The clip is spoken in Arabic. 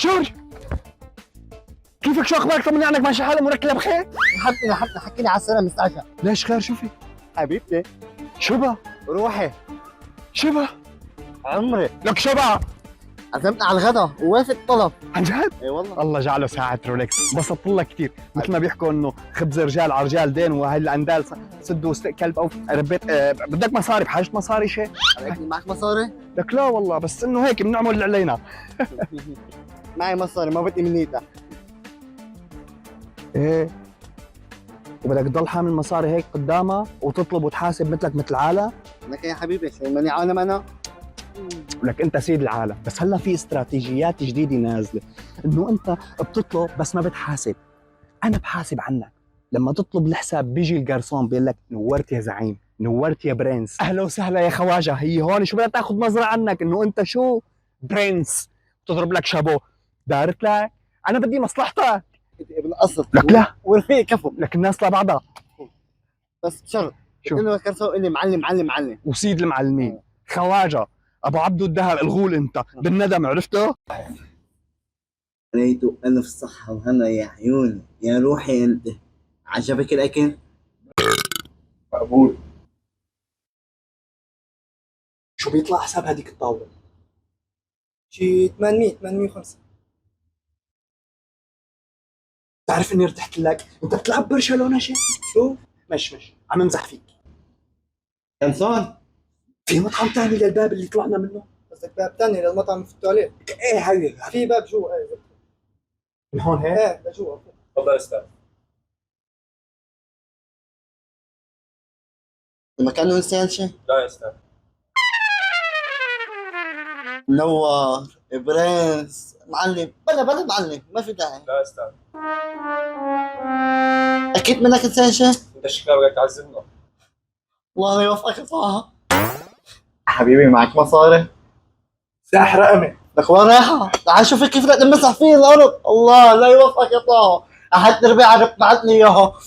جورج كيفك؟ شو اخبارك؟ طمني عنك، ماشي حالك؟ امورك كلها بخير؟ حكيني على السلامة مستعجل. ليش خير؟ شو في؟ حبيبتي شو بقى؟ روحي شو بقى؟ عمري لك شو بقى؟ عزمتني على الغدا ووافق الطلب. عن جد؟ اي والله. الله جعله ساعة رولكس، انبسطت لك كثير، مثل ما بيحكوا انه خبز رجال على رجال دين، وهي الاندال سدوا كلب او ربيت. بدك مصاري؟ بحاجة مصاري شيء؟ معك مصاري؟ لك لا والله، بس انه هيك بنعمل اللي علينا. معي مصاري، ما بدي منيتها. ايه وبدك تضل حامل مصاري هيك قدامها وتطلب وتحاسب مثلك مثل العالم؟ لك يا حبيبي شو ماني عالم انا؟ لك انت سيد العالم، بس هلا في استراتيجيات جديده نازله، انه انت بتطلب بس ما بتحاسب. انا بحاسب عنك. لما تطلب الحساب بيجي الجارسون بيقول لك نورت يا زعيم، نورت يا برنس، اهلا وسهلا يا خواجه. هي هون شو بدها تاخذ نظره عنك انه انت شو برنس، تضرب لك شابو. دارت لك، انا بدي مصلحتك. انت ابن اصل. لك لا، ورفيق كفو. لك الناس لبعضها. بس بشرط شو؟ انه كرسو اللي معلم معلم معلم. وسيد المعلمين خواجه ابو عبدو الذهب الغول، انت بالندم عرفته؟ ريت ألف صحة وهنا يا عيوني يا روحي أنت. عجبك الأكل؟ مقبول. شو بيطلع حساب هذيك الطاوله؟ شي 805. بتعرف اني ارتحت لك؟ انت بتلعب برشلونه شيء؟ شو؟ مش عم امزح فيك. كنسون؟ في مطعم ثاني للباب اللي طلعنا منه؟ قصدك باب تاني للمطعم في التواليت؟ ايه هي في باب جوا. ايه من هون هيك؟ ايه لجوا. تفضل استاذ. المكان إنسان شيء؟ لا يا استاذ. منور برنس معلم. بلا معلم، ما في داعي. لا يا استاذ. أكيد منك إنسان شيء؟ انت شكلك بدك تعذبنا. الله لا يوفقك طه. حبيبي معك مصاري؟ ساح رقمي. لك وين رايحة؟ تعال شوفي كيف بدك تمسح فيه الأرض. الله لا يوفقك يا طه. أحد ربيع بعتني إياها.